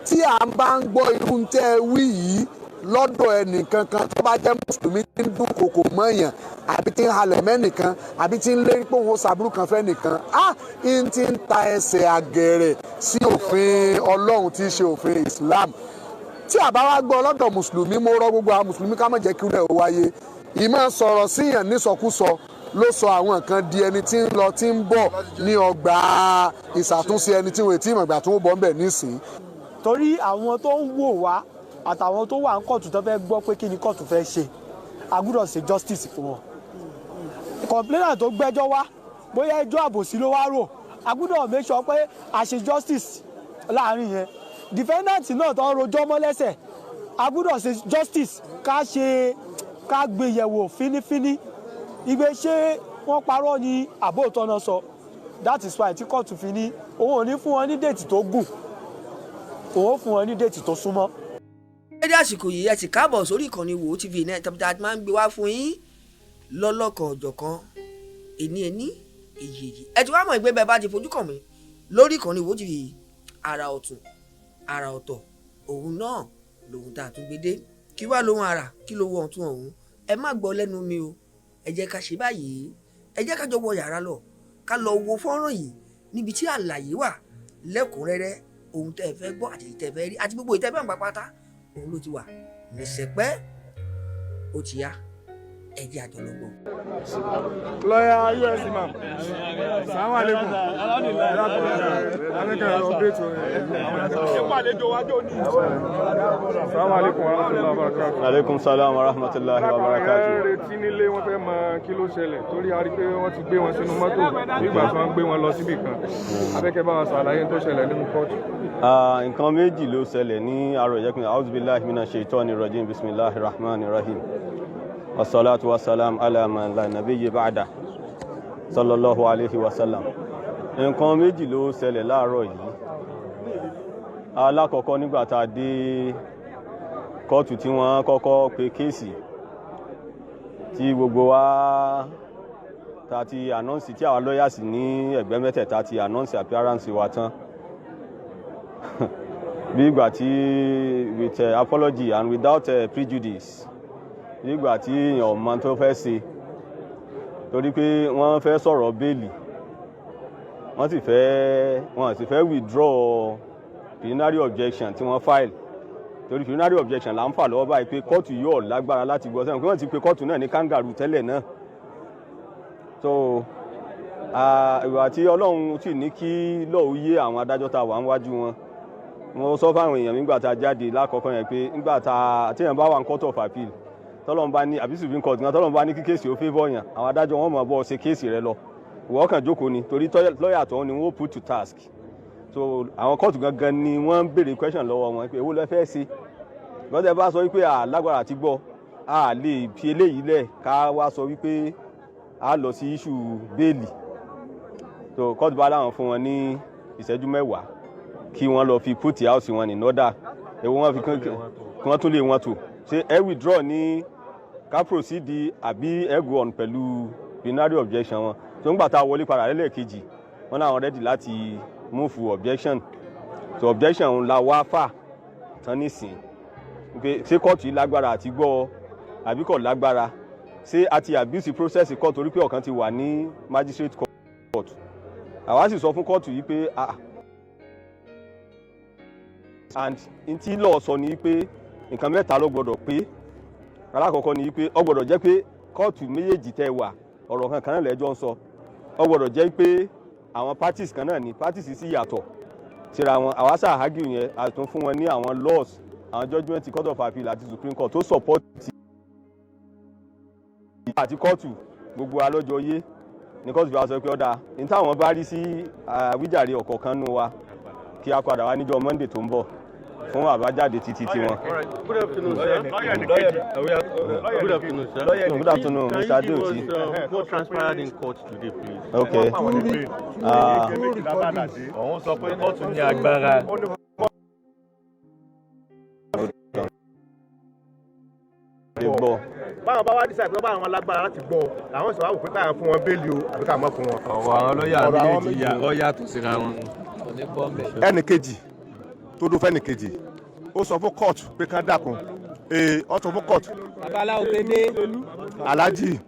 tí à ń bá ń gbọ́ irú tẹ́ wí yìí lọ́dọ̀ ẹnìkankan tó bá jẹ́ mùsùlùmí tí ń dún kòkò mọ́yàn àbí tí ń halẹ̀ mẹ́nìkan àbí tí ń lérí pé òun ṣàbúrú kan fẹ́ nìkan ń ti ń ta ẹsẹ̀ àgẹ̀rẹ̀ sí òfin Ọlọ́run tí í ṣe òfin Islam. Tí a bá wá gbọ́ lọ́dọ̀ mùsùlùmí, mo rọ gbogbo àwọn mùsùlùmí ká má jẹ́ kí ó wáyé. Ìmọ̀ sọ̀rọ̀ síyàn nísọkúsọ ló sọ àwọn nǹkan di ẹni tí ń lọ tí ń bọ̀ ní ọgbà ìṣàtúnṣe ẹni tí wọ́n ti mọ̀ ìgbà tó ń bọ̀ ń bẹ̀ nísìn. Torí àwọn tó ń wò wá àtàwọn tó wà ń kóòtù tó fẹ́ gbọ́ pé kí ni kóòtù fẹ́ ṣe, a gbọ́dọ̀ ṣe justice fún wọn. Complainant tó gbẹ́jọ́ wá bóyá ẹjọ́ àbòsí ló wá rò, a gbọ́dọ̀ make sure pé a ṣe justice láàrin yẹn. Defendant náà tó ń rojọ́ mọ́ lẹ́sẹ̀, a gbọ́dọ̀ ṣe justice ká gbé yẹ̀wò fínífíní igbe ṣé wọ́n parọ́ ni àbóòtọ́ náà sọ. That is why tí kóòtù fi ní òun ò ní fún wọn ní déètì tó gùn, òun fún wọn ní déètì tó súnmọ́. Dédé àsìkò yìí ẹ ti káàbọ̀ sórí ìkànnì Wo TV náà tàbí máa ń gbé wá fún yín lọ́lọ́kan ọ̀jọ̀kan èní èyí. Ẹ ti wá mọ̀ ìgbé bẹ́ẹ̀ bá ti fojú kàn mí lórí ìkànnì Wo TV, àrà ọ̀tún àrà ọ̀tọ̀ òun náà lòun tá a tún gbé dé. Kí wá lóhun àrà, kí ló wọ ọ̀tún ọ̀hún, ẹ má gbọ́ lẹ́nu mi o. Ẹ jẹ́ ká ṣe báyìí, ẹ jẹ́ ká jọ wọ yàrá lọ ká lọ wo fọ́nrán yìí níbi tí àlàyé wà lẹ́kùnrẹ́rẹ́ ohun tẹ́ ẹ fẹ́ gbọ́ àti tẹ́ ẹ fẹ́ rí àti gbogbo ìtẹ́fẹ́ ń pátá òun ló ti wà nìṣẹ́pẹ́ ó ti yá ẹ jẹ́ àjọ lọ gbọ́. Lọ́yà US imam. Assalamu alaikum. Assalamu alaikum wa rahmatullahi wa barakatuh. Alaikum salam wa rahmatullahi wa barakatuh. Retí nílé wọ́n fẹ́ mọ kí ló ṣẹlẹ̀ torí a rí pé wọ́n ti gbé wọn sínú mọ́tò nígbà tí wọ́n gbé wọn lọ síbì kan. Afẹ́kẹ́ bá wọn ṣàlàyé tó ṣẹlẹ̀ nínú kóòtù. Nǹkan méjì ló ṣẹlẹ̀ ní àárọ̀ ìjẹ́kùn a'udhu billahi minash shaitani rajim bismillahir rahmanir rahim. Wassalatu wassalam ala man la nabiyya ba'da sallallahu alayhi wa sallam. Nǹkan méjì ló ṣẹlẹ̀ láàárọ̀ yìí. Alákọ̀ọ́kọ́ nígbà tá a dé kóòtù tí wọ́n kọ́kọ́ pe kéèsì tí gbogbo wa ta ti announce tí àwa lawyers ní ẹgbẹ́ mẹ́tẹ̀ẹ̀ta ti announce appearance wa tán. Bí ìgbà tí with apology and without prejudice. Nígbà tí èèyàn mọ̀ tó fẹ́ ṣe torí pé wọ́n fẹ́ sọ̀rọ̀ bẹ́ẹ̀lì wọ́n sì fẹ́ withdraw preliminary objection tí wọ́n file torí preliminary objection là ń fà lọ́wọ́ báyìí pé kóòtù yóò lágbára láti gbọ́ sẹ́wọ̀n pé wọ́n ti pe kóòtù náà ní kangaroo tẹ́lẹ̀ náà. So ìwà tí Ọlọ́run sì ní kí lọ́ọ̀ yé àwọn adájọ́ tá a wà níwájú wọn, wọ́n sọ fáwọn èèyàn nígbà tá a jáde lákọ̀ọ́kọ́ yẹn pé nígbà tí èèyàn bá wà ní court of appeal tọ́lọ́run bá ní àbí Supreme Court gan tọ́lọ́run bá ní kí kéèsì ó favour yàn, àwọn adájọ́ wọn mọ̀ bọ́ ṣe kéèsì rẹ lọ, ìwọ kàn jókòó ni torí lọ́ọ̀yà tó ni wọ́n put to task. So àwọn kóòtù gangan ni wọ́n ń béèrè question lọ́wọ́ wọn pé èwo lẹ fẹ́ ṣe lọ́dẹ bá sọ wípé lágbára àti gbọ́ a lè fi eléyìí lẹ̀ ká wá sọ wípé a lọ sí issue bẹ́ẹ̀lì. So kóòtù bá láwọn fún wọn ní ìṣẹ́jú 10 kí wọ́n lọ fi put house wọn in order èwo wọn fi kí wọ́n tún lè wọn tò ṣe ẹ withdraw ní ká proceed àbí ẹ go on pẹ̀lú preliminary objection wọn. So ńgbà tá a wọlé padà lẹ́lẹ́kejì wọ́n náà ready láti move objection. So objection la wá fà tán nísìn pé ṣé kóòtù yìí lágbára àti gbọ́ àbí kò lágbára, ṣé àti abuse process court torí pé ọ̀kan ti wà ní magistrate court. Àwa sì sọ fún kóòtù yìí pé and ntí lọ́ọ̀ sọ ni pé nǹkan mẹ́ta ló gbọ́dọ̀ pé. Alákọ̀ọ́kọ́ ni pé ó gbọ́dọ̀ jẹ́ pé kóòtù méjèèjì tẹ́ wà ọ̀rọ̀ kan náà lẹ́jọ́ ń sọ, ó gbọ́dọ̀ jẹ́ pé àwọn parties kan náà ni parties sì yàtọ̀ síra wọn. Àwa sáà argue yẹn a tún fún wọn ní àwọn laws àwọn judgement court of appeal àti Supreme Court tó support àti kóòtù gbogbo alọ́jọ́ yé ní kóòtù fi wá sọ pé ọ̀dà ní táwọn bá rí sí àwíjàre ọ̀kọ̀ọ̀kan nù wa kí a padà wá níjọ́ Monday tó ń bọ̀ fún àbájáde títí tiwọn. Good afternoon, sir. Good afternoon, sir. Good afternoon, Mr. Adeoti. What transpired in court today, please? Okay. Òun sọ pé kóòtù ní agbára. Báwọn bá wá decide pé báwọn lágbára láti gbọ́ àwọn ìṣòwò àwòpẹ́ káyà fún wọn bẹ́ẹ̀lì o àbí ká má fún wọn. Ọ̀rọ̀ àwọn lọ́ọ̀yà méjèèjì yàtọ̀ síra wọn. Ẹnì kejì tó dún fẹ́ni kejì ó sọ fún court pé ká dákun ó sọ fún court Alhaji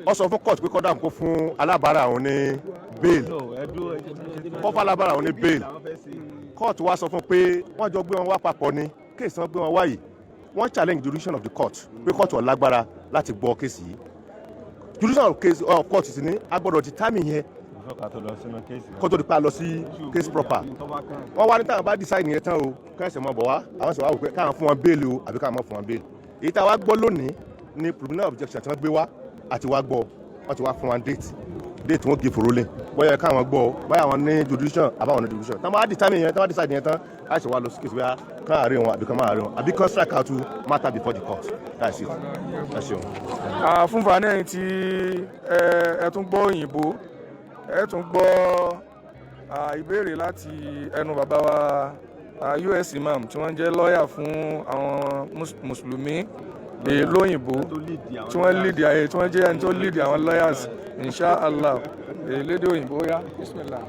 ó sọ fún court pé kó dákun kó fún alábàárà òun ní bail kó fún alábàárà òun ní bail court wá sọ fún pé wọ́n jọ gbé wọn wá papọ̀ ní kéèsì wọn gbé wọn wá yìí wọ́n challenge jurisdiction of the court pé court ò lágbára láti gbọ́ kéèsì yìí jurisdiction of court sì ní agbọ́dọ̀ determine yẹn kó tó di pa lọ sí case proper wọ́n wá ní táwọn bá decide yẹn tán o káyọ̀sẹ̀ mọ̀ bọ̀ wá àwọn sì wá wò pé káwọn fún wọn bẹ́ẹ̀lì o àbí káwọn mọ̀ fún wọn bẹ́ẹ̀lì èyí tá a wá gbọ́ lónìí ní preliminary objection tí wọ́n gbé wá àti wá gbọ́ wọ́n ti wá fún wọn date wọ́n give ruling bóyá káwọn gbọ́ bóyá àwọn ní jurisdiction àbáwọn ní jurisdiction táwọn bá determine yẹn táwọn decide yẹn tán á sì wá lọ sí case bóyá káwọn àárín wọn àbí káwọn máa àárín wọn àbí kan strike out matter before the court that's it. fún fani ẹ̀yin tí ẹ tún gbọ́ òyìnbó ẹ tún gbọ́ ìbéèrè láti ẹnu bàbá wa US imam tí wọ́n jẹ́ lọ́ọ̀yà fún àwọn mùsùlùmí lóyìnbó tí wọ́n lead ayé tí wọ́n jẹ́ ẹni tó lead àwọn lawyers inshallah lédè òyìnbó yá bismillah.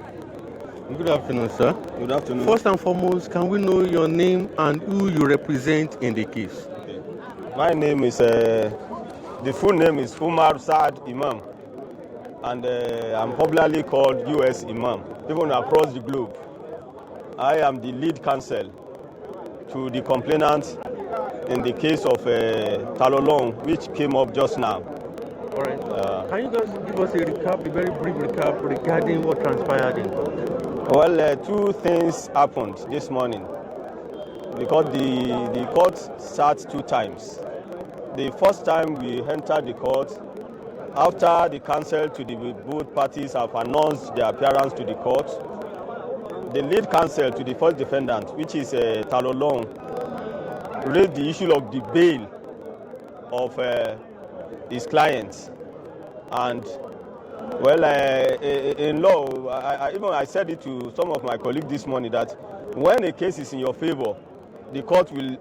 Good afternoon, sir. Good afternoon. First and foremost, can we know your name and who you represent in the case? Okay. My name is, the full name is Umar Saad Imam, and I'm popularly called US Imam, even across the globe. I am the lead counsel to the complainant in the case of Talolong, which came up just now. All right. Can you guys give us a very brief recap regarding what transpired in court? Well, two things happened this morning because the court sat two times. The first time we entered the court, after the counsel to the both parties have announced their appearance to the court, the lead counsel to the first defendant, which is Talolong, raised the issue of the bail of his clients. And well, in law, I said it to some of my colleagues this morning that when a case is in your favor, the court will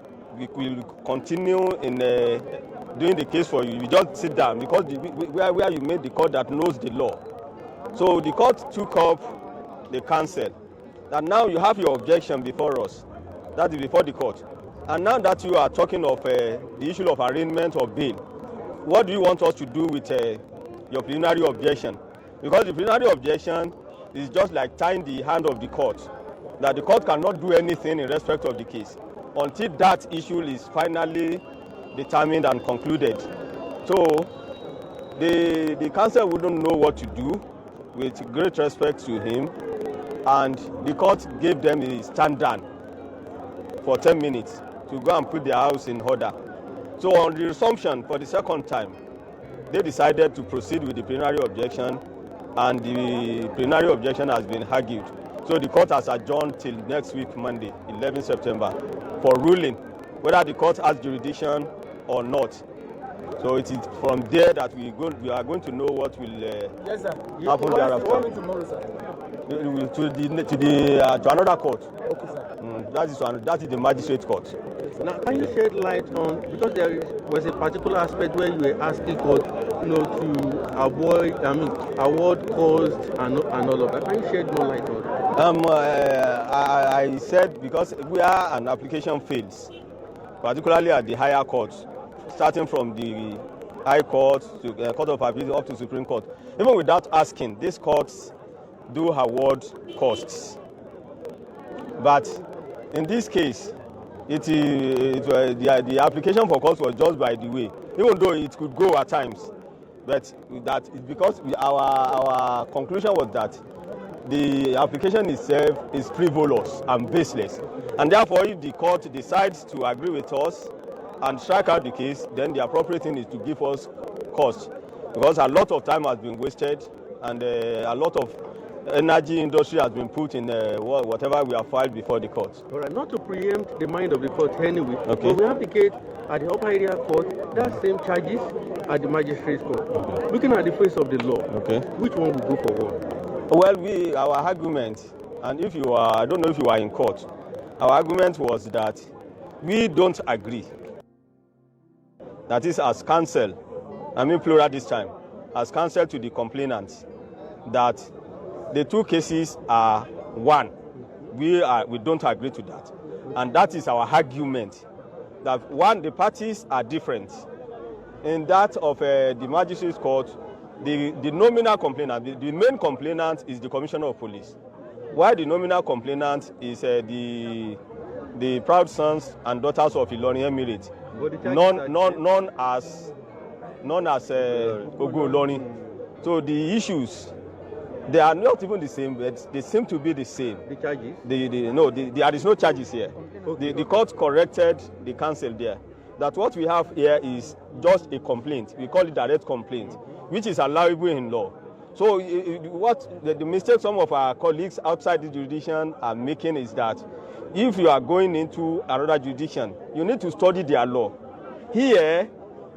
continue in doing the case for you. You just sit down because where you made the court that knows the law. So the court took up the counsel that now you have your objection before us. That is before the court. And now that you are talking of the issue of arraignment or bail, what do you want us to do with your preliminary objection? Because the preliminary objection is just like tying the hand of the court, that the court cannot do anything in respect of the case until that issue is finally determined and concluded. So the counsel wouldn't know what to do, with great respect to him, and the court gave them a stand down for 10 minutes to go and put their house in order. So on the resumption for the second time, they decided to proceed with the plenary objection, and the plenary objection has been argued. So the court has adjourned till next week, Monday, 11 September, for ruling whether the court has jurisdiction or not. So it is from there that we are going to know what will happen thereafter. To another court. Okay, sir. That is the magistrate court. Now, can you shed light on, because there was a particular aspect where you were asking court, to award costs and all of that. Can you shed more light on that? I said because we are an application fails, particularly at the higher courts, starting from the High Court to Court of Appeal up to Supreme Court. Even without asking, these courts do award costs. But in this case, the application for costs was just by the way, even though it could go at times. But that is because our conclusion was that the application itself is frivolous and baseless. And therefore, if the court decides to agree with us and strike out the case, then the appropriate thing is to give us costs. Because a lot of time has been wasted and a lot of energy industry has been put in whatever we have filed before the court. All right, not to preempt the mind of the court anyway, okay. But we have the case at the upper area court, that same charges at the magistrate's court. Okay. Looking at the face of the law, okay, which one will go for what? Well, our argument, and if you are, I don't know if you are in court, our argument was that we don't agree. That is, as counsel, I mean plural this time, as counsel to the complainant, that the two cases are one. we don't agree to that. And that is our argument, that one, the parties are different. In that of the magistrate's court, the nominal complainant, the main complainant is the commissioner of police, while the nominal complainant is the proud sons and daughters of Ilorin Emirate, known as Ogo Ilorin. So the issues, they are not even the same, but they seem to be the same. The charges? There is no charges here. Okay. The court corrected the counsel there. That what we have here is just a complaint. We call it direct complaint, which is allowable in law. So what the mistake some of our colleagues outside the jurisdiction are making is that if you are going into another jurisdiction, you need to study their law. Here,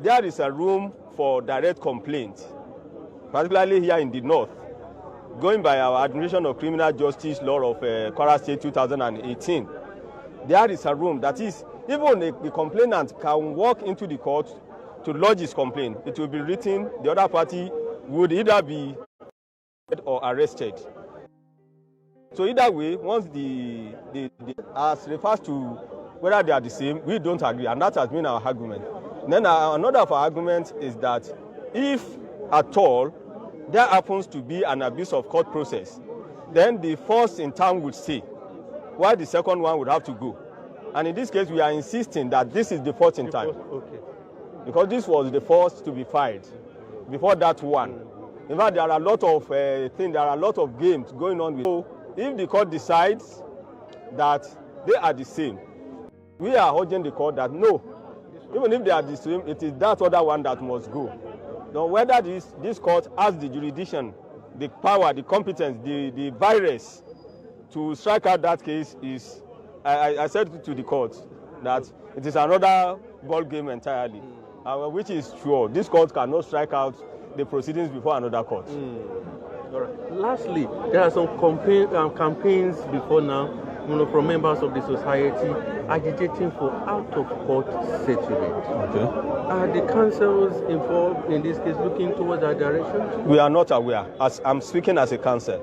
there is a room for direct complaint, particularly here in the north. Going by our Administration of Criminal Justice law of Kwara State 2018, there is a room that is, even the complainant can walk into the court to lodge his complaint. It will be written, the other party would either be or arrested. So either way, once the as refers to whether they are the same, we don't agree, and that has been our argument. Then another of our arguments is that if at all there happens to be an abuse of court process, then the first in town would stay, while the second one would have to go. And in this case, we are insisting that this is the first in time. Okay. Because this was the first to be filed before that one. In fact, there are a lot of things, there are a lot of games going on with. So if the court decides that they are the same, we are urging the court that no, even if they are the same, it is that other one that must go. Now, whether this court has the jurisdiction, the power, the competence, the virus to strike out that case is, I said to the court that it is another ball game entirely, which is sure. This court cannot strike out the proceedings before another court. All right. Lastly, there are some campaigns before now, from members of the society agitating for out-of-court settlement. Okay. Are the councils involved in this case looking towards that direction? We are not aware. As I'm speaking as a council,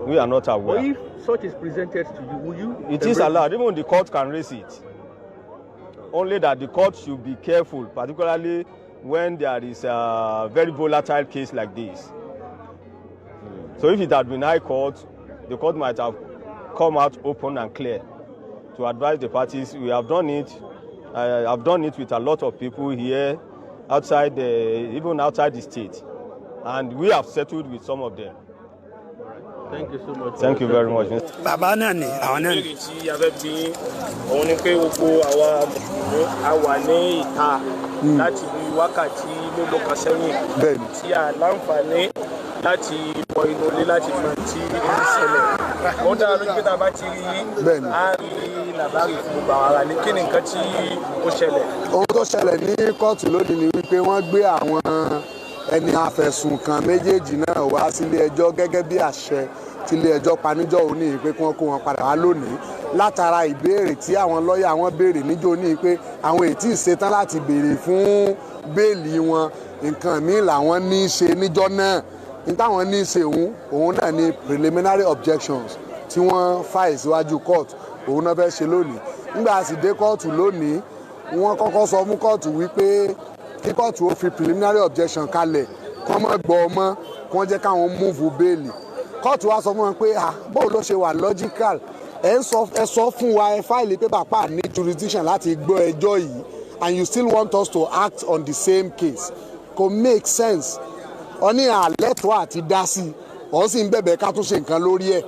we are not aware. Or if such is presented to you, will you? It is allowed. Even the court can raise it. Only that the court should be careful, particularly when there is a very volatile case like this. So if it had been high court, the court might have come out open and clear to advise the parties. We have done it. I've done it with a lot of people here, even outside the state, and we have settled with some of them. Thank you so much. Thank you very much. Bàbá náà ni àwọn náà ni. ìbéèrè tí a fẹ́ bí òun ni pé gbogbo àwa mùsùlùmí a wà ní ìta láti bí wákàtí mélòó kan sẹ́yìn tí a láǹfààní láti bọ inú ilé láti mọ tí ń ṣẹlẹ̀. Ó dára lójú pé tá a bá ti rí a rí làbárì fún gbogbo àwọn ará ní kí ni nǹkan tí ó ṣẹlẹ̀. Ohun tó ṣẹlẹ̀ ní kóòtù lónìí ni wípé wọ́n gbé àwọn ẹni afẹ̀sùnkàn méjèèjì náà wá sílé ẹjọ́ gẹ́gẹ́ bí àṣẹ tí ilé ẹjọ́ paníjọ́ òní pé kí wọ́n kó wọn padà wá lónìí látara ìbéèrè tí àwọn lọ́ọ̀yà wọn béèrè níjọ́ ní pé àwọn èyí tí ì ṣetán láti béèrè fún béèlì wọn nǹkan míì làwọn ní í ṣe níjọ́ náà ní táwọn ní í ṣe òun náà ní preliminary objections tí wọ́n file síwájú court òun náà fẹ́ ṣe lónìí nígbà sì dé kóòtù lónìí wọ́n kọ́kọ́ sọ fún kóòtù wípé kí kóòtù ó fi preliminary objection kalẹ̀ kọ́ mọ́ gbọ́ ọmọ kí wọ́n jẹ́ káwọn múùfù béèlì kóòtù wa sọ fún wọn pé bóun ló ṣe wà logical ẹ sọ fún wa ẹ fáìlì pé bàbá ní jurisdiction láti gbọ́ ẹjọ́ yìí and you still want us to act on the same case kò make sense ọ ní àlẹ́tọ̀ àti dá sí i ọ sì ń bẹ̀bẹ̀ ká tún ṣe nǹkan lórí ẹ̀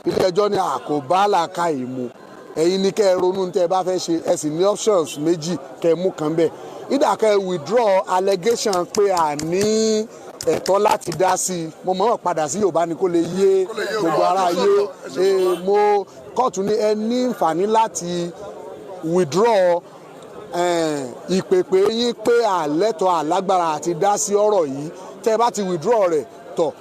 ilé ẹjọ́ ní àkóbá làákà ìmú ẹ̀yin ni kẹ́ ẹ ronú tẹ́ ẹ bá fẹ́ ṣe ẹ sì ní options méjì kẹ́ ẹ mú kan bẹ́ẹ̀ ìdàkẹ́ withdraw allegation pé a ní ẹ̀tọ́ láti dá sí i mo mọ̀ padà sí Yorùbá ni kó lè yé gbogbo ara yé mo kóòtù ní ẹ ní àǹfààní láti withdraw ìpèpè yín pé àlẹ́tọ̀ àlágbára àti dá sí ọ̀rọ̀ yìí tẹ́ ẹ bá ti withdraw rẹ̀ tọ̀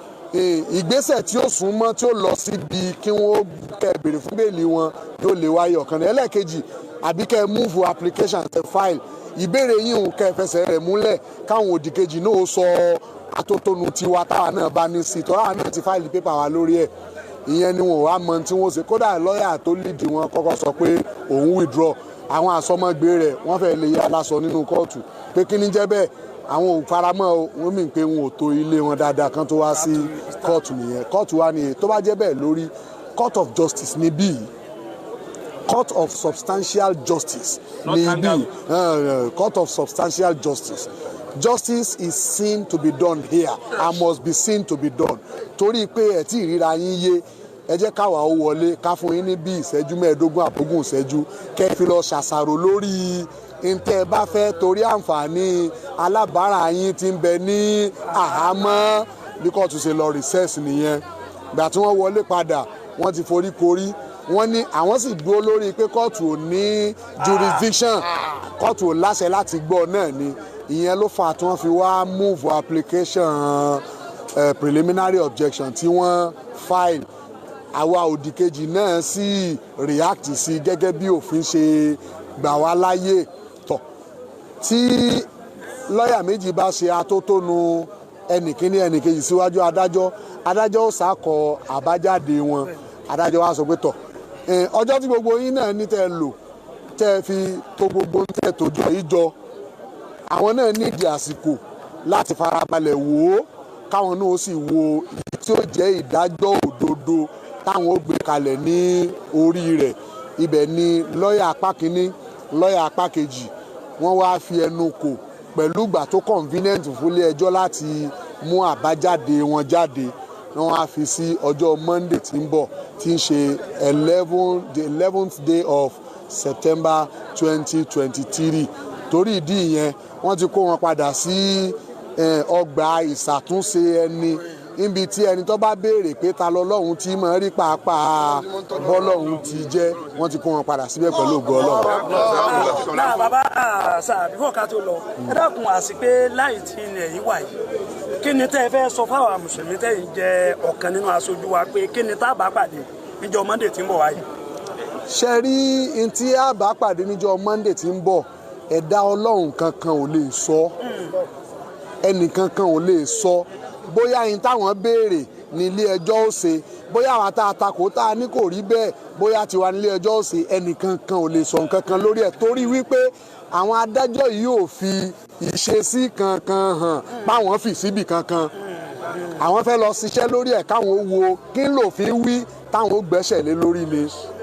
ìgbésẹ̀ tí ó sún mọ́ tí ó lọ síbi kí wọ́n kẹ́ béèrè fún bẹ́ẹ̀lì wọn yóò lè wáyé ọ̀kan náà ẹlẹ́ẹ̀kejì àbí kẹ́ move application tẹ́ file ìbéèrè yín òun kẹ́ fẹsẹ̀ rẹ̀ múlẹ̀ káwọn òdìkejì náà sọ atótónu tiwa táwa náà bá ní sí tọ́ra náà ti fáìlì pépà wa lórí ẹ̀ ìyẹn ni wọn ò wá mọ tí wọ́n ṣe kódà lọ́ọ̀yà tó lídìí wọn kọ́kọ́ sọ pé òun withdraw àwọn àsọmọgbé rẹ̀ wọ́n fẹ́ lè yá aláṣọ nínú kóòtù pé kí ni jẹ́ bẹ́ẹ̀ àwọn ò faramọ́ o wọ́n mì pé wọn ò tó ilé wọn dáadáa kan tó wá sí kóòtù nìyẹn kóòtù wa nìyẹn tó bá jẹ́ bẹ́ẹ̀ lórí court of justice ni bíi court of substantial justice ni bíi court of substantial justice justice is seen to be done here and must be seen to be done torí pé ẹ tí ìríra yín yé ẹ jẹ́ káwa ó wọlé ká fún yín ní bí ìṣẹ́jú mẹ́ẹ̀ẹ́dógún àbógún ìṣẹ́jú kẹ́ ẹ fi lọ ṣàṣàrò lórí ntẹ́ ẹ bá fẹ́ torí àǹfààní alábàárà yín tí ń bẹ ní àhámọ́ bí kóòtù ṣe lọ recess nìyẹn ìgbà tí wọ́n wọlé padà wọ́n ti forí korí wọ́n ní àwọn sì dúró lórí pé kóòtù ò ní jurisdiction kóòtù ò láṣẹ láti gbọ́ náà ni ìyẹn ló fà tí wọ́n fi wá move application preliminary objection tí wọ́n file àwa òdìkejì náà sì react sí gẹ́gẹ́ bí òfin ṣe gbà wá láyè tọ̀ tí lọ́ọ̀yà méjì bá ṣe atótónu ẹnìkíní ẹnìkejì síwájú adájọ́ ó ṣàkọ àbájáde wọn adájọ́ wa sọ pé tọ̀ ọjọ́ tí gbogbo yín náà ní tẹ́ lò tẹ́ fi tó gbogbo ń tẹ́ tó jọ yìí jọ àwọn náà nídìí àsìkò láti farabalẹ̀ wò ó káwọn náà ó sì wo èyí tí ó jẹ́ ìdájọ́ òdodo táwọn ó gbé kalẹ̀ ní orí rẹ̀ ibẹ̀ ni lọ́ọ̀yà apá kínní lọ́ọ̀yà apá kejì wọ́n wá fi ẹnu kò pẹ̀lú ìgbà tó convenient fúnlé ẹjọ́ láti mú àbájáde wọn jáde wọ́n wá fi sí ọjọ́ Monday tí ń bọ̀ tí ń ṣe the 11th day of September 2023 torí ìdí ìyẹn wọ́n ti kó wọn padà sí ọgbà ìṣàtúnṣe ẹni níbi tí ẹni tó bá béèrè pé ta lọ́lọ́run tí máa rí pàápàá bọ́lọ́run ti jẹ́ wọ́n ti kó wọn padà síbẹ̀ pẹ̀lú ògo Ọlọ́run. náà bàbá sáà bífọ̀ ká tó lọ ẹ dákun àsìpé láì tí ilẹ̀ yìí wà yìí kí ni tẹ́ ẹ fẹ́ sọ fáwọn mùsùlùmí tẹ́yìn jẹ́ ọ̀kan nínú aṣojú wa pé kí ni tá a bá pàdé níjọ́ Monday tí ń bọ̀ wáyé. ṣe rí n tí a bá pàdé níjọ́ Monday tí ń bọ̀ ẹ̀dá Ọlọ́run kankan ò lè sọ ẹnìkankan ò lè sọ bóyá yín táwọn béèrè ní ilé ẹjọ́ ó ṣe bóyá àwọn tá a takò tá a ní kò rí bẹ́ẹ̀ bóyá tiwa ní ilé ẹjọ́ ó ṣe ẹnìkankan ò lè sọ nǹkan kan lórí ẹ̀ torí wípé àwọn adájọ́ yìí ò fi ìṣesí kankan hàn páwọn fi síbì kankan àwọn fẹ́ lọ ṣiṣẹ́ lórí ẹ̀ káwọn wo kí n lòfin wí táwọn ó gbẹ́sẹ̀ lé lórí ni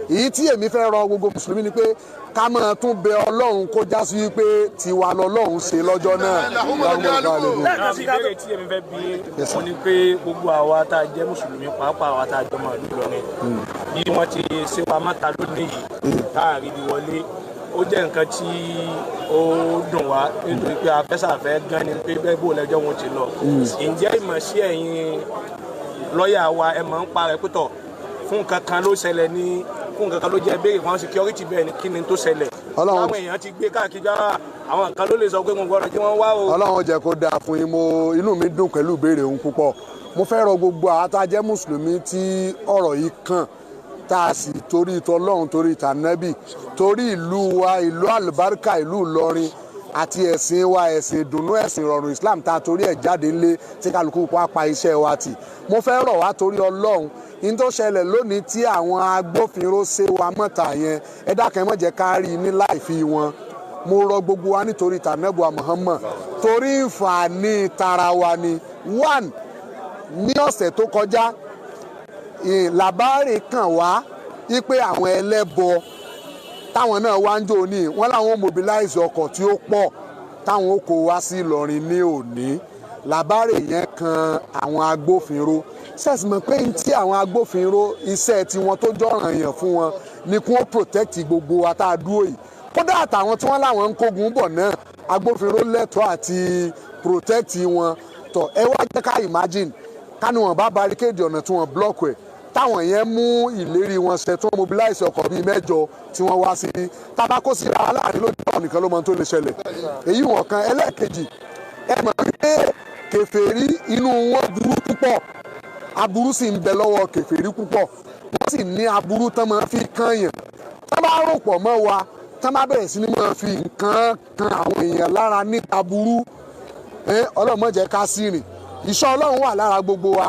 èyí tí èmi fẹ́ rọ gbogbo mùsùlùmí ni pé ká máa tún bẹ Ọlọ́run kó já sí wípé tiwa lọ́lọ́run ṣe lọ́jọ́ náà. ìbéèrè tí èmi fẹ́ bí wọn ni pé gbogbo àwa tá a jẹ́ mùsùlùmí pàápàá àwa tá a jọ máa lù lọ ni bí wọ́n ti ṣe wa mọ́ta lónìí yìí káàrí ibi wọlé ó jẹ́ nǹkan tí ó dùn wá nítorí pé afẹ́sàfẹ́ gan ni pé bẹ́ẹ̀ bó lẹ́jọ́ wọn ti lọ. ǹjẹ́ ìmọ̀ sí ẹ̀yin lọ́ọ̀yà wa ẹ̀ máa ń parẹ́ pẹ́tọ̀ fún nǹkan kan ló ṣẹlẹ̀ ní fún nǹkan kan ló jẹ́ béèrè fún security bẹ́ẹ̀ ni kí ni tó ṣẹlẹ̀ àwọn èèyàn ti gbé káàkiri àwọn kan ló lè sọ pé mo gbọ́dọ̀ kí wọ́n wá o. Ọlọ́run jẹ́ kó dáa fún yín inú mi dùn pẹ̀lú ìbéèrè òun púpọ̀ mo fẹ́ rọ gbogbo àwọn tá a jẹ́ mùsùlùmí tí ọ̀rọ̀ yìí kàn tá a sì torí t'Ọlọ́run torí t'Ànábì torí ìlú wa ìlú àlùbáríkà ìlú Ìlọrin àti ẹ̀sìn wa ẹ̀sìn ìdùnnú ẹ̀sìn ìrọ̀rùn Islam tá a torí ẹ̀ jáde ńlé tí kálukú pa iṣẹ́ wa tì mo fẹ́ rọ̀ wá torí Ọlọ́run ní tó ṣẹlẹ̀ lónìí tí àwọn agbófinró ṣe wa mọ́ta yẹn ẹ dákẹ́ má jẹ́ ká rí ní láìfi wọn mo rọ gbogbo wa nítorí tànẹ́bùà Muhammad torí ìfàní tara wa ni one ní ọ̀sẹ̀ tó kọjá làbárè kàn wá wípé àwọn ẹlẹ́bọ táwọn náà wá ń jò ní wọ́n láwọn mobilize ọkọ̀ tí ó pọ̀ táwọn ó kó wá sí Ìlọrin ní òní làbárè yẹn kan àwọn agbófinró sẹ́ẹ̀sì mọ̀ pé tí àwọn agbófinró iṣẹ́ tiwọn tó jọ̀ràn yàn fún wọn ni kí wọ́n protect gbogbo wa tá a dúró yìí kódà àtàwọn tí wọ́n láwọn ń kógun bọ̀ náà agbófinró lẹ́tọ̀ọ́ àti protect wọn tọ̀ ẹ wá jẹ́ ká imagine kánú wọn bá barricade ọ̀nà tí wọ́n block ẹ̀ táwọn yẹn mú ìlérí wọn ṣe tí wọ́n mobilize ọkọ̀ bíi 8 tí wọ́n wá sí tabako síra láàrin lójú ọ̀nà nìkan ló mọ tó lè ṣẹlẹ̀ èyí wọn kan ẹlẹ́ẹ̀kejì ẹ mọ̀ wípé kèfèrí inú wọn burú púpọ̀ aburú sì ń bẹ lọ́wọ́ kèfèrí púpọ̀ wọ́n sì ní aburú tán máa fi kànyàn tán bá rò pọ̀ mọ́ wa tán bá bẹ̀rẹ̀ sí ni máa fi nǹkan kan àwọn èèyàn lára ní aburú Ọlọ́run má jẹ́ ká sí rìn ìṣọ́ Ọlọ́run wà lára gbogbo wa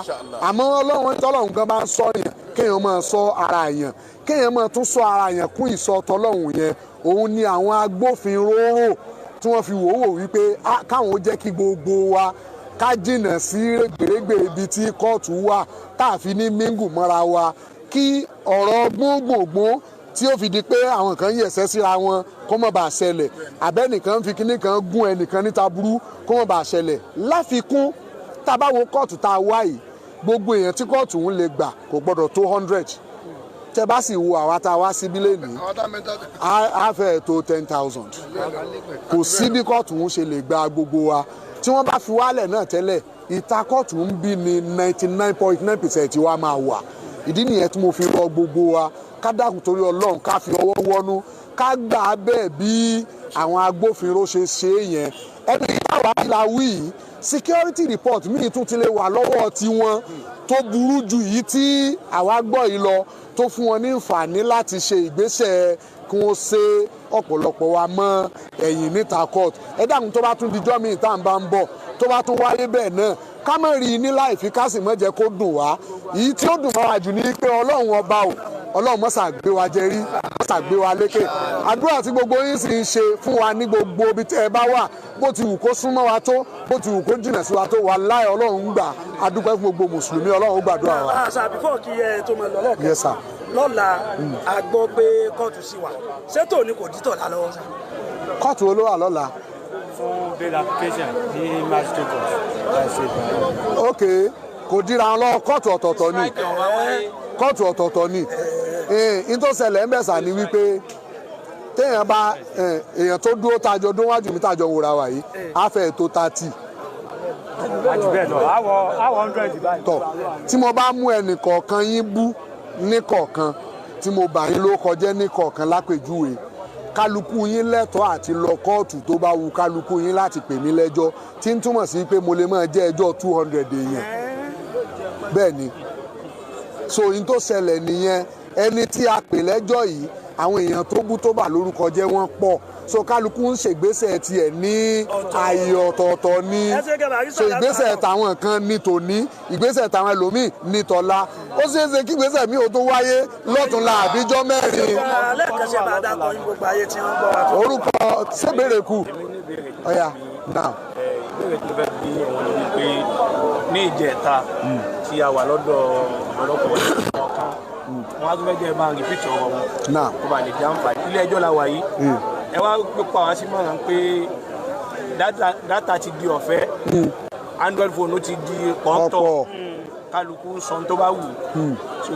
àmọ́ Ọlọ́run tọ́lọ́run gan bá ń sọ yẹn kéèyàn máa sọ ara yẹn kéèyàn máa tún sọ ara yẹn kún ìsọ tọlọ́hun yẹn òun ni àwọn agbófinró rò tí wọ́n fi wò wípé káwọn ó jẹ́ kí gbogbo wa ká jìnnà sí gbèrègbè ibi tí kóòtù wà tá a fi ní mingu mọ́ra wa kí ọ̀rọ̀ gbóngbòngbò tí ó fi di pé àwọn kan yẹ̀sẹ̀ síra wọn kó má bàa ṣẹlẹ̀ àbẹ́nìkan fi kinní kan gún ẹnìkan níta burú kó má bàa ṣẹlẹ̀ láfikún tá a bá wo kóòtù tá a wá yìí gbogbo èèyàn tí kóòtù ń lè gbà kò gbọ́dọ̀ tó 100 tẹ́ bá sì wo àwa tá a wá síbí lẹ́nìí á fẹ́ tó 10,000 kò sí bí kóòtù ń ṣe lè gba gbogbo wa tí wọ́n bá fi wálẹ̀ náà tẹ́lẹ̀ ìta kóòtù ń bí ní 99.9% wa máa wà ìdí nìyẹn tí mo fi rọ gbogbo wa ká dákun torí Ọlọ́run ká fi ọwọ́ wọnú ká gbà á bẹ́ẹ̀ bí àwọn agbófinró ṣe ṣe é yẹn ẹni ìyáwó la wí yìí security report míì tún ti lè wà lọ́wọ́ tiwọn tó burú ju yìí tí àwa gbọ́ yìí lọ tó fún wọn ní àǹfààní láti ṣe ìgbésẹ̀ kí wọ́n ṣe ọ̀pọ̀lọpọ̀ wa mọ́ ẹ̀yìn níta court ẹ dákun tó bá tún dijọ́ míì tá à ń bá ń bọ̀ tó bá tún wáyé bẹ́ẹ̀ náà ká má rí i ní láìfi ká sì má jẹ́ kó dùn wá èyí tí ó dùn mọ́ wa jù ní pé Ọlọ́run ọba o Ọlọ́run mọ́sà gbé wa jẹrí mọ́sà gbé wa lékè àdúrà tí gbogbo yín sì ń ṣe fún wa ní gbogbo ibi tẹ́ ẹ bá wà bó ti wù kó súnmọ́ wa tó bó ti wù kó jìnnà sí wa tó wàláhì Ọlọ́run ń gbà adúpẹ́ fún gbogbo mùsùlùmí Ọlọ́run ó gbàdúrà wa. àṣà bífọ̀ kí ẹ tó máa lọ lẹ́ẹ̀kan Yes sir. lọ́la a gbọ́ pé kóòtù sí wa ṣètò ní kò dítọ̀ lá lọ́wọ́. kóòtù wo ló wà lọ́la. fún bail application ní magistrate court. ok kò dira wọn lọ kóòtù ọ̀tọ̀ọ̀tọ̀ ni kóòtù ọ̀tọ̀ọ̀tọ̀ ni n tó ṣẹlẹ̀ ń bẹ̀sà ni wípé téèyàn bá èèyàn tó dúró tájọ dún wájú mi tájọ wòra wà yìí á fẹ́ tó 30. àjù bẹ́ẹ̀ lọ àwọ̀ 100 báyìí. tọ̀ tí mo bá mú ẹnì kọ̀ọ̀kan yín bú ní kọ̀ọ̀kan tí mo bá yín ló kọjẹ́ ní kọ̀ọ̀kan lápèjúwe kálukú yín lẹ́tọ̀ọ́ àti lọ kóòtù tó bá wu kálukú yín láti pè mí lẹ́jọ́ tí ń túmọ̀ sí pé mo lè máa jẹ́ ẹjọ́ 200 èèyàn bẹ́ẹ̀ ni so yín tó ṣẹlẹ̀ nìyẹn ẹni tí a pè lẹ́jọ́ yìí àwọn èèyàn tó bú tó bà lórúkọ jẹ́ wọ́n pọ̀ so kálukú ń ṣègbésẹ̀ tiẹ̀ ní ààyè ọ̀tọ̀ọ̀tọ̀ ní so ìgbésẹ̀ tàwọn kan ní tòní ìgbésẹ̀ tàwọn ẹlòmíì ní tọ̀la ó ṣeé ṣe kí ìgbésẹ̀ mi ò tó wáyé lọ́tùnla àbíjọ́ mẹ́rin. lẹ́ẹ̀kan ṣe bá dákọ̀ yín gbogbo ayé tí wọ́n gbọ́ wa tó. orúkọ ṣébèrè kù ọ̀yà náà. ìbéèrè tó fẹ́ bí ẹ̀wọ̀n ni wípé ní ìjẹta tí a wà lọ́dọ̀ ọlọ́pàá ọ̀kan wọn á tún fẹ́ jẹ́ ẹ bá ń rìpíìtì ọ̀rọ̀ wọn kó bá lè jẹ́ àǹfààní ilé ẹjọ́ la wà yìí ẹ wá pípa wá sí mọ̀ràn pé dátà ti di ọ̀fẹ́ android phone ti di pọ́ńtọ̀ kálukú sọ tó bá wù so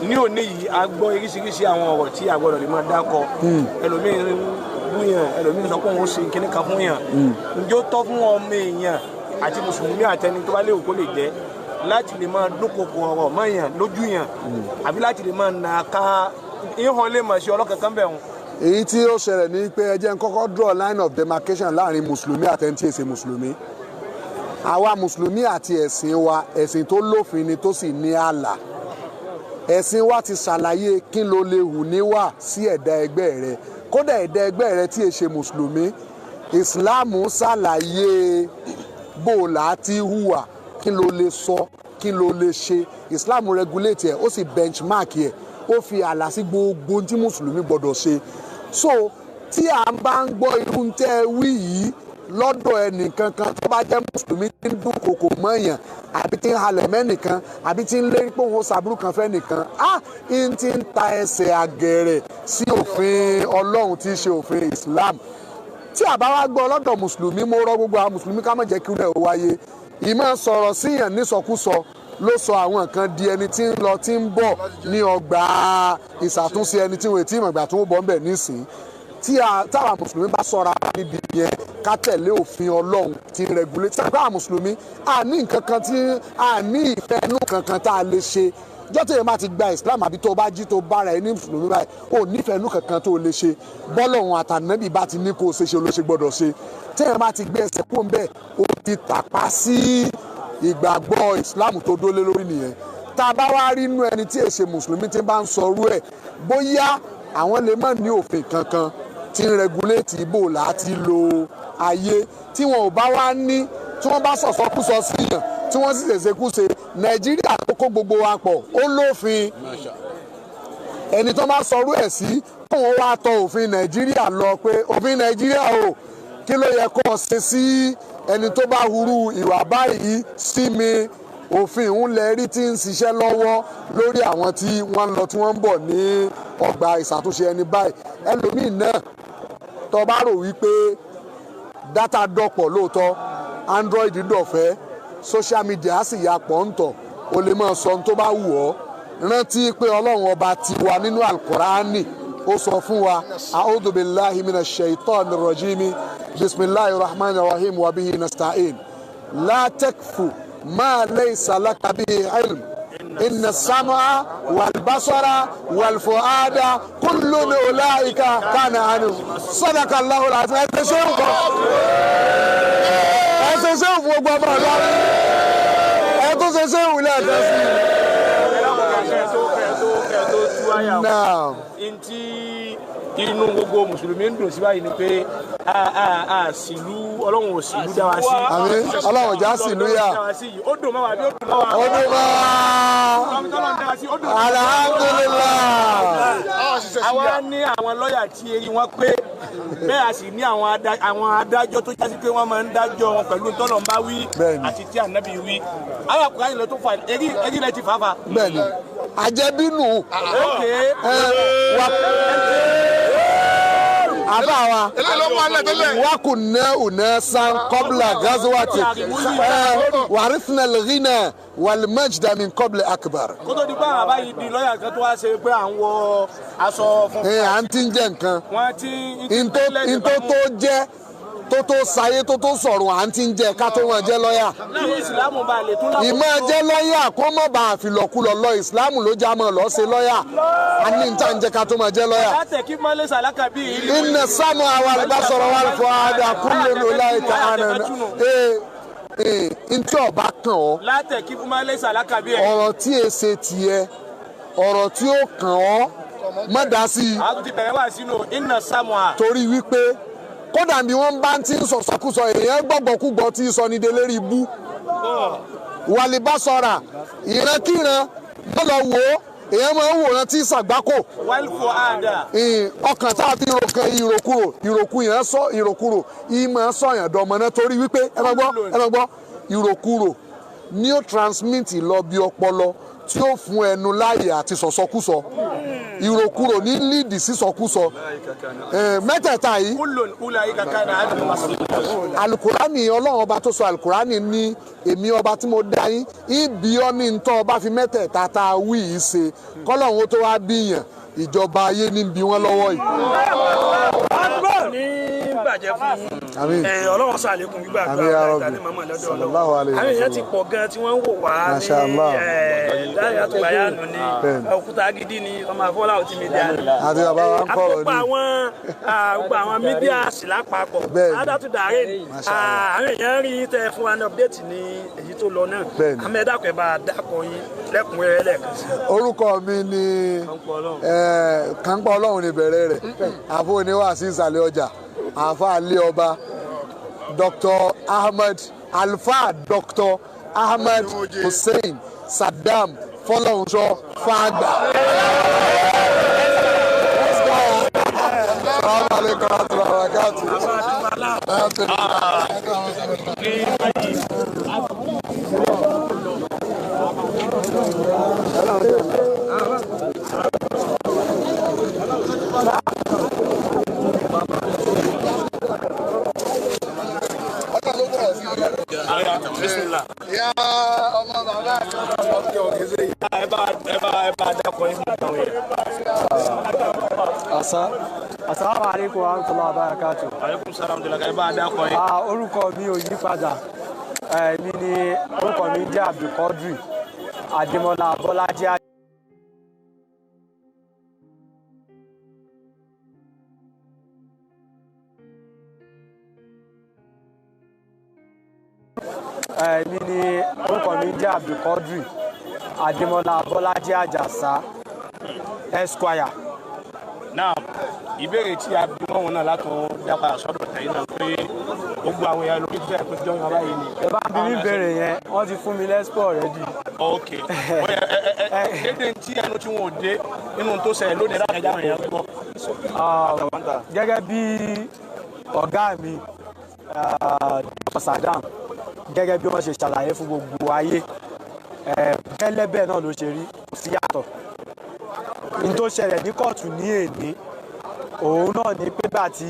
ní òní yìí a gbọ́ oríṣiríṣi àwọn ọ̀rọ̀ tí a gbọ́dọ̀ lè máa dákọ̀ ẹlòmíín búyàn ẹlòmíín sọ pé òun ṣe kíní kan fún yàn ǹjẹ́ ó tọ́ fún ọmọ èèyàn àti mùsùlùmí àtẹni tó bá léwu kó lè jẹ́ láti lè máa dúnkokò ọ̀rọ̀ mọ́ yàn lójú yàn àbí láti lè máa nà ká ìhàn lè mọ̀ sí ọlọ́kankan bẹ̀ wọn. èyí tí ó ṣẹlẹ̀ ní pé ẹ jẹ́ n kọ́kọ́ draw line of demarcation láàrin mùsùlùmí àtẹni tí èsè mùsùlùmí àwa mùsùlùmí àti ẹ̀sìn wa ẹ̀sìn tó lófin ni tó sì ní ààlà ẹ̀sìn wa ti ṣàlàyé kí ló lè hù níwà sí ẹ̀dá ẹgbẹ́ rẹ kódà ẹ̀dá ẹgbẹ́ rẹ tí èsè mùsùlùmí ìsìláàmù ṣàlàyé bó o là á ti hùwà kí ló lè sọ kí ló lè ṣe ìsìláàmù regulate ẹ̀ ó sì benchmark ẹ̀ ó fi ààlà sí gbogbo tí mùsùlùmí gbọdọ̀ ṣe so tí à ń bá ń gbọ́ irú tẹ́ wí yìí lọ́dọ̀ ẹnìkankan tó bá jẹ́ mùsùlùmí tí ń dúnkokò mọ́yàn àbí tí ń halẹ̀ mẹ́nìkan àbí tí ń lérí pé òun ṣàbúrú kan fẹ́ nìkan ń ti ń ta ẹsẹ̀ àgẹ̀rẹ̀ sí òfin Ọlọ́run tí í ṣe òfin Islam tí àbá wá gbọ́ lọ́dọ̀ mùsùlùmí mo rọ gbogbo àwọn mùsùlùmí ká má jẹ́ kí rẹ̀ ó wáyé ìmọ̀ sọ̀rọ̀ síyàn nísọkúsọ ló sọ àwọn nǹkan di ẹni tí ń lọ tí ń bọ̀ ní ọgbà ìṣàtúnṣe ẹni tí wọ́n ti mọ̀ ìgbà tó ń bọ̀ ń bẹ̀ nísìn táwa mùsùlùmí bá sọ̀rọ̀ níbi yẹn ká tẹ̀lé òfin Ọlọ́run tí ń regulate tí àgbà mùsùlùmí à ní nǹkan kan tí à ní ìfẹ́ inú kankan tá a lè ṣe jọ́tò yẹn máa ti gba Islam àbí tó bá jí tó bára ẹ ní mùsùlùmí báyìí ò nífẹ̀ẹ́ inú kankan tó lè ṣe bọ́lọ́run àtànábì bá ti ní kó o ṣe ṣe ló ṣe gbọ́dọ̀ ṣe téèyàn bá ti gbé ẹsẹ̀ kó ń bẹ̀ ó ti tàpá sí ìgbàgbọ́ Islam tó dólé lórí nìyẹn tá a bá wá rí inú ẹni tí èsè mùsùlùmí ti bá ń sọrú ẹ̀ bóyá àwọn lè má ní òfin kankan tí ń regulate ibò láti lo ayé tí wọn ò bá wá ní tí wọ́n bá sọ̀sọ́kúsọ sí yàn tí wọ́n sì ṣèṣekúṣe Nàìjíríà tó kó gbogbo wa pọ̀ ó lófin ẹni tó bá sọrú ẹ̀ sí kóun wá tọ òfin Nàìjíríà lọ pé òfin Nàìjíríà o kí ló yẹ kó o ṣe sí ẹni tó bá hurú ìwà báyìí sí mi òfin òun lẹ rí tí ń ṣiṣẹ́ lọ́wọ́ lórí àwọn tí wọ́n ń lọ tí wọ́n ń bọ̀ ní ọgbà ìṣàtúnṣe ẹni báyìí ẹlòmíì náà tó bá rò wípé dátà dọ̀pọ̀ lóòótọ́ Android dọ̀fẹ́ social media sì ya pọ̀ ń tọ̀ o lè máa sọ ohun tó bá wù ọ́ rántí pé Ọlọ́run ọba ti wà nínú Al-Qur'ani ó sọ fún wa a'udhu billahi minash shaitanir rajim bismillahir rahmanir rahim wa bihi nasta'in la takfu ما ليس لك به علم إن السمع والبصر والفؤاد كل أولئك كان عنه صدق الله العظيم inú gbogbo mùsùlùmí ń dùn sí báyìí ni pé sílú Ọlọ́run ò sílú dá wa sí. àmín Ọlọ́run já sílú yá. ó dùn mọ́ wa bí ó dùn mọ́ wa. ó dùn mọ́ wa. alhamdulillah. àwa ní àwọn lọ́ọ̀yà tí eri wọn pé bẹ́ẹ̀ a sì ní àwọn adájọ́ tó jásí pé wọ́n máa ń dájọ́ wọn pẹ̀lú tọ́lọ̀ ń bá wí àti tí ànábì wí. àwọn àkùrá yìí lọ tó fà eri lẹ ti fàáfà. bẹ́ẹ̀ni àjẹbínú. abawa wakunna unasan qabla ghazwati warithna al-ghina wal majda min qabla akbar. kó tó di pé àwọn àbáyé di lọ́ọ̀yà kan tó wá ṣe pé à ń wọ aṣọ funfun. à ń tí ń jẹ nǹkan. wọ́n ti ń tó jẹ́ tó sáyé tó sọ̀rọ̀ à ń tí ń jẹ ká tó wọn jẹ́ lọ́ọ̀yà. ìmọ̀ jẹ́ lọ́ọ̀yà kó mọ̀ bá àfilọ̀kulọ̀ lọ ìsìlámù ló já mọ̀ lọ́ọ́ ṣe lọ́ọ̀yà a ní níta ń jẹ́ ká tó mọ̀ jẹ́ lọ́ọ̀yà. inna sam'a wal basara wal fu'ada kullun ulaika ana ntí ọba kàn ọ́ ọ̀rọ̀ tí e ṣe tiẹ̀ ọ̀rọ̀ tí ó kàn ọ́ má dá sí i torí wípé kódà bí wọ́n bá ti ń sọ̀sọ́kúsọ èèyàn gbọ́gbọ́kúgbọ́ tí sọ ní délé rí bú wàlí bá sọ̀ra ìrankíran bọ́lọ̀ wò ó èèyàn máa ń wòran tí sàgbákò ọkàn tá a fi ròkan ìròkú yẹn sọ ìròkúrò ìmọ̀ sọ̀yàn dọ̀mọ́ náà torí wípé ẹ máa gbọ́ ìròkúrò ni ó transmit lọ bí ọpọlọ tí ó fún ẹnu láàyè àti sọ̀sọ́kúsọ ìròkúrò ní líìdì sí sọ̀kúsọ mẹ́tẹ̀ẹ̀ta yìí alukurani Ọlọ́run ọba tó sọ alukurani ní èmi ọba tí mo dá yín ibi ọ ní ntọ́ ọba fi mẹ́tẹ̀ẹ̀ta tá a wí yìí ṣe kọ́lọ́run ó tó wá bíyàn ìjọba ayé ní bí wọ́n lọ́wọ́ yìí. bàjẹ́ fún yín Ọlọ́run ṣàlékún gbígbàdúrà àgbàdàní màmá lọ́dọ̀ Ọlọ́run àwọn èèyàn ti pọ̀ gan tí wọ́n ń wò wá ní dáhìá tó báyà nù ní òkúta gidi ní ọmọ àfọlá òtí mídíà ní àpòpọ̀ àwọn mídíà sì lápapọ̀ adátú dàrẹ́ ní àwọn èèyàn rí tẹ fún wa ní update ní èyí tó lọ náà àmì ẹ̀dàkọ̀ ẹ̀ bá dákọ̀ yín lẹ́kùnrẹ́rẹ́ lẹ́ẹ̀kan sí. orúkọ mi ni Kàńpọ̀ Ọlọ́run ní bẹ̀rẹ̀ rẹ̀ àfọ oníwàásí ìsàlẹ̀ ọjà àfa alẹ́ ọba Dr. Ahmed Alfa Dr. Ahmed Hussein Saddam Fọlọ́runṣọ́ Fágbà. Bismillah. Ya ọmọ bàbá Assalamu alaikum wa rahmatullahi wa barakatuh. Alaikum salam de la ẹ bá dákọ yín. Orúkọ mi ò yí padà èmi ni orúkọ mi jẹ́ Abdulkadri Adémọ́lá Bọ́lájí. Èmi ni orúkọ mi jẹ́ Abdulkadri Adémọ́lá Bọ́lájí Àjàsá Esquire. Now, ìbéèrè tí a bí wọn náà látọ̀ dábàá sọ́dọ̀ tẹ̀yìn náà pé gbogbo àwọn èèyàn lórí fẹ́ pé jọ́ ìyàrá yìí ni. ẹ bá ń bí mi béèrè yẹn wọ́n ti fún mi lẹ́spọ̀ already. ok dédé tí ẹnu tí wọn ò dé nínú tó ṣẹlẹ̀ lónìí láti ẹja èèyàn gbọ́. gẹ́gẹ́ bí ọ̀gá mi Saddam gẹ́gẹ́ bí wọ́n ṣe ṣàlàyé fún gbogbo ayé gẹ́lẹ́ bẹ́ẹ̀ náà ló ṣe rí kò sí yàtọ̀. ní tó ṣẹlẹ̀ ní kóòtù ní èdè òun náà ní pépà tí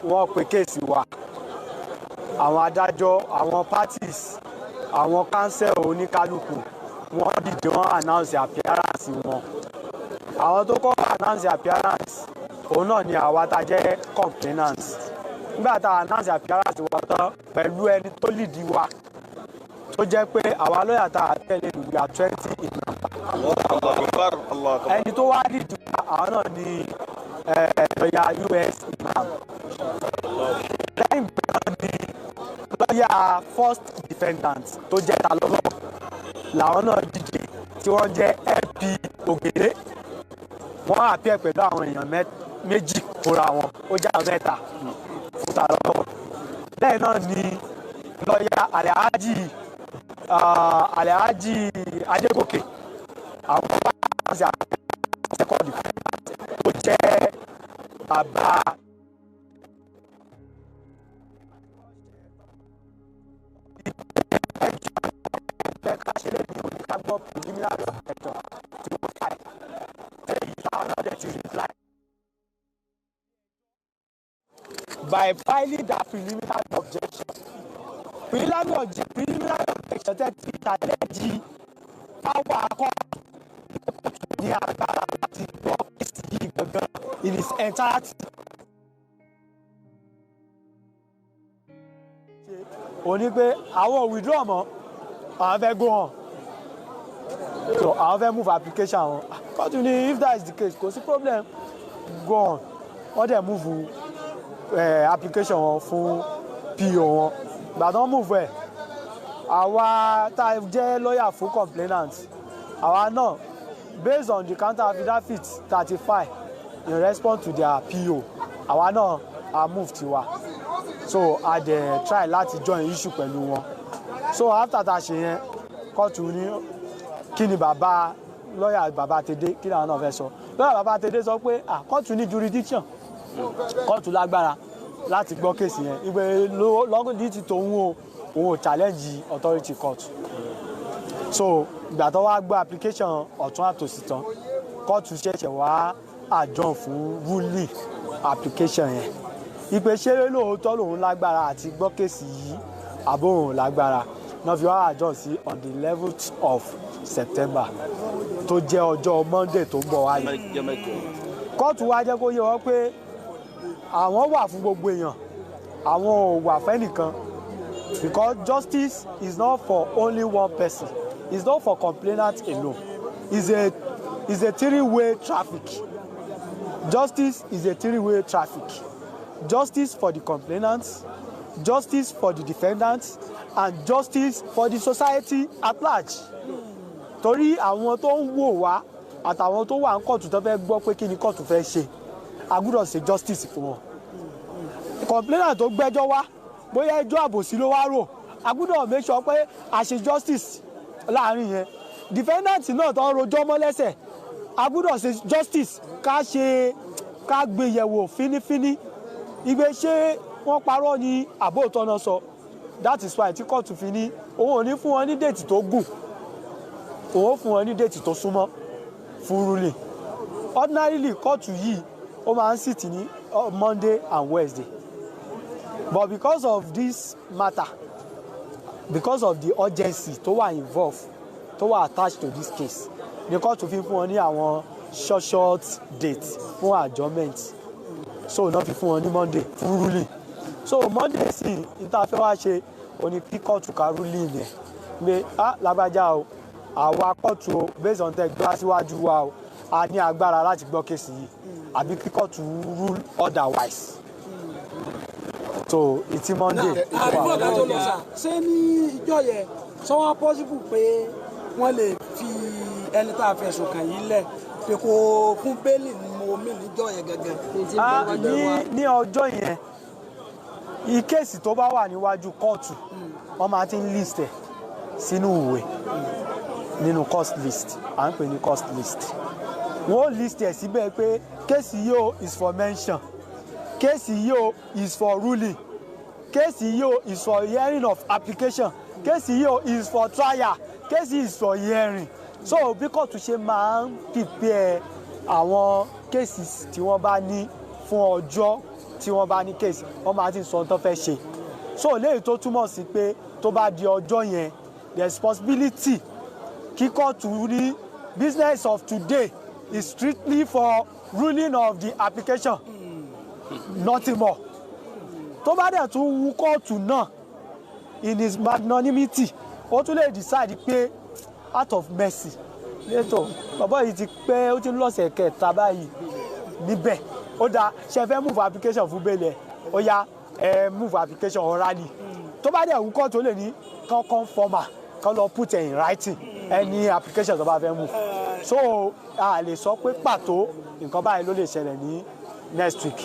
wọ́n pe kéèsì wa àwọn adájọ́ àwọn parties àwọn counsel oníkálukú wọ́n dìde wọ́n announce appearance wọn àwọn tó kọ́ announce appearance òun náà ni àwa tá jẹ́ complainants nígbà tá announce appearance wọn tán pẹ̀lú ẹni tó lead wa tó jẹ́ pé àwa lọ́yà tá a tẹ̀lé we are 20 in number ẹni tó wá lead wa àwọn náà ni lọ́yà US imam lẹ́yìn náà ni lọ́yà first defendant tó jẹ́ ta lọ́wọ́ làwọn náà dìde tí wọ́n jẹ́ LP Ògèdè wọ́n àpẹ́ pẹ̀lú àwọn èèyàn méjì fúnra wọn ó jẹ́ àwọn mẹ́ta fún ta lọ́wọ́ lẹ́yìn náà ni lọ́yà Alhaji Adégòkè àwọn bá ṣe second defendant tó jẹ́ bàbá by filing that preliminary objection preliminary objection tẹ́ ti tàlẹ́jì àwọn akọ́kọ́ ní agbára láti gbọ́ kéèsì yìí gangan in its entirety. ó ní pé àwọn withdraw mọ́ àwọn fẹ́ go on so àwọn fẹ́ move application wọn continue if that is the case kò sí problem go on wọ́n dẹ̀ move application wọn fún PO wọn gbàdán move ẹ̀ àwa tá a jẹ́ lawyer fún complainant àwa náà based on the counter affidavit 35 in response to their PO àwa náà a move tiwa so a dẹ̀ try láti join issue pẹ̀lú wọn so after tá a ṣe yẹn kóòtù ní kí ni bàbá lọ́yà bàbá Tèdè kí làwọn náà fẹ́ sọ lọ́yà bàbá Tèdè sọ pé kóòtù ní jurisdiction kóòtù lágbára láti gbọ́ kéèsì yẹn ìgbé lọ́gọ́dí ti tòun òun ò challenge authority court so ìgbà tó wá gbọ́ application ọ̀tún àtòsí tán kóòtù ṣẹ̀ṣẹ̀ wá adjourn fún ruling application yẹn ìpè ṣeré lóòótọ́ lòun lágbára àti gbọ́ kéèsì yìí àbó òun lágbára náà fi wá adjourn sí on the 11th of September tó jẹ́ ọjọ́ Monday tó ń bọ̀ wáyé kóòtù wá jẹ́ kó yé wọ́n pé àwọn wà fún gbogbo èèyàn àwọn ò wà fẹ́nìkan because justice is not for only one person it's not for complainant alone it's a three-way traffic justice is a three-way traffic justice for the complainants justice for the defendants and justice for the society at large torí àwọn tó ń wò wá àtàwọn tó wà ń kóòtù tó fẹ́ gbọ́ pé kí ni kóòtù fẹ́ ṣe a gbọ́dọ̀ ṣe justice fún wọn complainant tó gbẹ́jọ́ wá bóyá ẹjọ́ àbòsí ló wá rò a gbọ́dọ̀ make sure pé a ṣe justice láàrin yẹn defendant náà tó ń rojọ́ mọ́ lẹ́sẹ̀ a gbọ́dọ̀ ṣe justice ká gbé yẹ̀wò fínífíní ìgbé ṣé wọ́n parọ́ ní àbóòtọ́ náà sọ that is why tí kóòtù fi ní òun ò ní fún wọn ní déètì tó gùn òun fún wọn ní déètì tó súnmọ́ fún ruling ordinarily kóòtù yìí ó máa ń sit ní Monday and Wednesday but because of this matter because of the urgency tó wà involved tó wà attached to this case ní kóòtù fi fún wọn ní àwọn short date fún adjournment so náà fi fún wọn ní Monday fún ruling so Monday sì ìtafẹ́ wá ṣe òní kí kóòtù ká ruling yẹn pé lágbájá o àwa kóòtù o based on tẹ gbá síwájú wa o a ní agbára láti gbọ́ kéèsì yìí àbí kí kóòtù rule otherwise so ìtí Monday. àbúrò dájọ́ lọ sà ṣé ní ìjọ yẹn sọ wá possible pé wọ́n lè fi ẹni tá a fẹ̀sùn kàn yìí lẹ̀ pé kó fún bẹ́ẹ̀lì ni mo wo mí níjọ́ yẹn gangan. ní ọjọ́ yẹn ìkéèsì tó bá wà níwájú kóòtù wọ́n máa ti ń list ẹ̀ sínú ìwé nínú cost list à ń pè ní cost list wọ́n list ẹ̀ síbẹ̀ pé kéèsì yìí is for mention kéèsì yìí is for ruling kéèsì yìí is for hearing of application kéèsì yìí is for trial kéèsì is for hearing so bí kóòtù ṣe máa ń prepare àwọn kéèsì tí wọ́n bá ní fún ọjọ́ tí wọ́n bá ní kéèsì wọ́n máa ti sọ tó fẹ́ ṣe so léyìí tó túmọ̀ sí pé tó bá di ọjọ́ yẹn the responsibility kí kóòtù ní business of today is strictly for ruling of the application nothing more tó bá dẹ̀ tún wù kóòtù náà in his magnanimity ó tún lè decide pé out of mercy létò bàbá yìí ti pẹ́ ó ti ń lọ́sẹ̀ kẹta báyìí níbẹ̀ ó dáa ṣe fẹ́ move application fún bẹ́ẹ̀lẹ̀ ó yá move application orally tó bá dẹ̀ wù kóòtù ó lè ní kankan formal kan lọ put in writing any application tó bá fẹ́ move so a lè sọ pé pàtó nǹkan báyìí ló lè ṣẹlẹ̀ ní next week.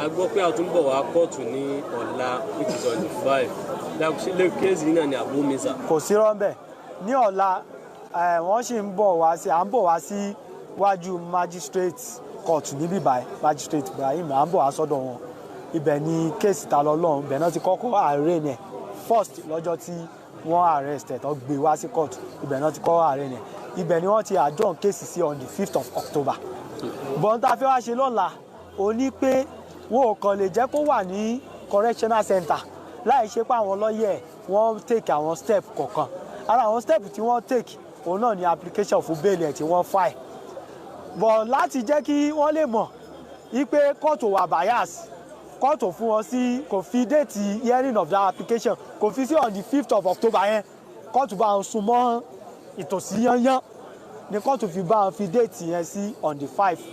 a gbọ́ pé a tún bọ̀ wá kóòtù ní ọ̀la which is on the 5 lè kéèsì yìí náà ní àbú misa. kò sí rọ́ńbẹ́ ní ọ̀la wọ́n sì ń bọ̀ wá sí à ń bọ̀ wá sí wájú magistrate court níbí báyìí magistrate Ibrahim à ń bọ̀ wá sọ́dọ̀ wọn ibẹ̀ ni kéèsì ta lọ lọ́hùn ibẹ̀ náà ti kọ́kọ́ arraign ẹ̀ first lọ́jọ́ tí wọ́n arrest ẹ̀ tó gbé wá sí court ibẹ̀ náà ti kọ́ arraign ẹ̀ ibẹ̀ ni wọ́n ti adjourn kéèsì sí on the 5th of October bọ́n tá a fẹ́ wá ṣe lọ́la ó ní pé wọn ò kàn lè jẹ́ kó wà ní correctional center láì ṣe pé àwọn lọ́yẹ̀ wọ́n take àwọn step kọ̀ọ̀kan ara àwọn step tí wọ́n take òun náà ni application fún bail ẹ̀ tí wọ́n file but láti jẹ́ kí wọ́n lè mọ̀ wípé kóòtù wà bias kóòtù fún wọn sí kò fi déètì hearing of that application kò fi sí on the 5th of October yẹn kóòtù bá wọn sún mọ́ ìtòsí yányán ni kóòtù fi bá wọn fi déètì yẹn sí on the 5th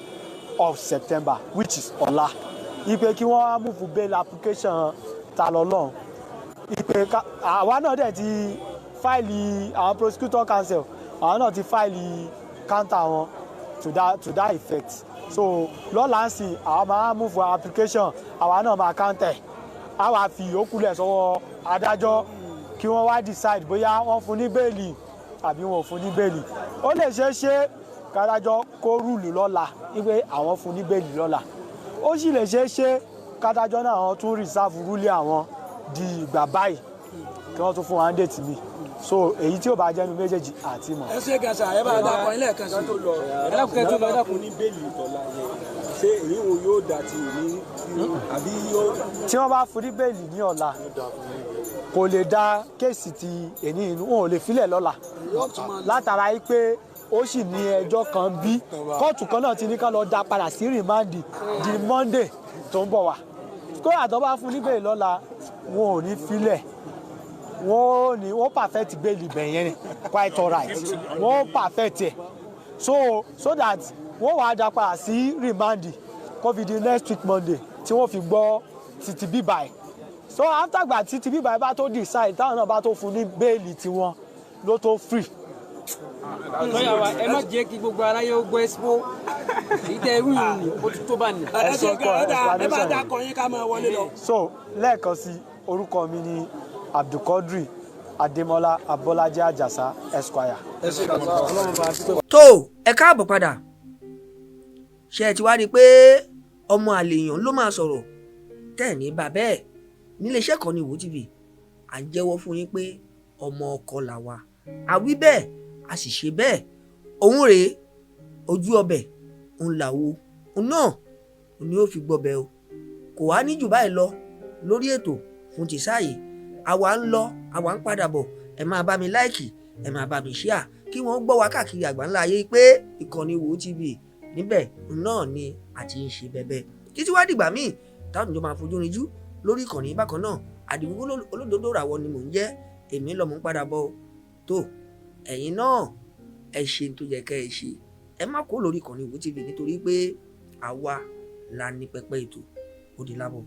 of September which is ọ̀la ipe kí wọ́n á move bail application ta lọ lọ́hùn ipe àwa náà dẹ̀ ti fáìlì àwọn prosecutor counsel àwọn náà ti fáìlì counter wọn to that effect so lọ́la ń sìn àwọn máa move application àwa náà máa counter àwa fi ìyókù lẹ̀ sọ́wọ́ adájọ́ kí wọ́n wá decide bóyá wọ́n fún ní bẹ́ẹ̀lì àbí wọn ò fún ní bẹ́ẹ̀lì ó lè ṣeé ṣe kádájọ́ kó rúùlù lọ́la wípé àwọn fún ní bẹ́ẹ̀lì lọ́la ó sì lè ṣeé ṣe kádájọ́ náà àwọn tún reserve rúlé àwọn di ìgbà báyìí kí wọ́n tún fún wọn déètì mi so èyí tí ó bá jẹ́nu méjèèjì àti mọ̀. ẹ ṣe gàṣà ẹ bá dàpọ̀ ilé ẹ̀kan sí. ẹlẹ́kùnkẹ́ tó lọ dákun ní bẹ́ẹ̀lì ìtọ́lá yẹn ṣé èyí wo yóò dà tí ní àbí yóò. tí wọ́n bá fún ní bẹ́ẹ̀lì ní ọ̀la kò lè dá kéèsì ti èní inú wọn ò lè filẹ̀ lọ́la látara yìí pé ó sì ní ẹjọ́ kan bí kóòtù kan náà ti ní ká lọ dá padà sí rìmáǹdì di Monday tó ń bọ̀ wá kó àtọ́ bá fún ní bẹ́ẹ̀lì lọ́la wọn ò ní filẹ̀ wọ́n perfect bẹ́ẹ̀lì bẹ̀yẹn ni quite alright wọ́n perfect ẹ̀ so that wọ́n wàá dá padà sí rìmáǹdì covid next week Monday tí wọ́n fi gbọ́ títí bíbá ẹ̀ so after gba títí bíbá ẹ̀ bá tó decide táwọn náà bá tó fún ní bẹ́ẹ̀lì tiwọn ló tó free. lọ́yà wa ẹ má jẹ́ kí gbogbo aráyé ó gbọ́ ẹ́sìpó ìtẹ̀ ẹrú yìí ni ó ti tó bá ní. ẹ bá dá kọyín ká máa wọlé lọ. so lẹ́ẹ̀kan sí orúkọ mi ni Abdulkadri Adémọ́lá Abọ́lájí Àjàsá Esquire. tó ẹ káàbọ̀ padà ṣe ẹ ti wá rí i pé ọmọ àlèyàn ló máa sọ̀rọ̀ tẹ́ ẹ̀ ní bá bẹ́ẹ̀ níléeṣẹ́ kan ní Wo TV à ń jẹ́wọ́ fún yín pé ọmọ ọkọ là wa àwí bẹ́ẹ̀ a sì ṣe bẹ́ẹ̀ òun rèé ojú ọbẹ̀ òun làwo òun náà ni ó fi gbọbẹ̀ o kò wá ní jù báyìí lọ lórí ètò fún ti sáàyè àwa ń lọ àwa ń padà bọ̀ ẹ máa bá mi láìkì ẹ máa bá mi ṣíà kí wọ́n gbọ́ wá káàkiri àgbáńlá ayé pé ìkànnì Wo TV níbẹ̀ náà ni àti ń ṣe bẹ́bẹ́ títí wá dìgbà míì táwọn ìjọba máa fojú rinjú lórí ìkànnì bákan náà Àdìgún olódodo ràwọ̀ ni mò ń jẹ́ èmi lọ́mọ ń padà bọ̀ tó ẹ̀yin náà ẹ ṣe tó yẹ kẹ́ ẹ ṣe ẹ má kó lórí ìkànnì Wo TV nítorí pé àwa la ní pẹpẹ ètò ó di lábọ̀.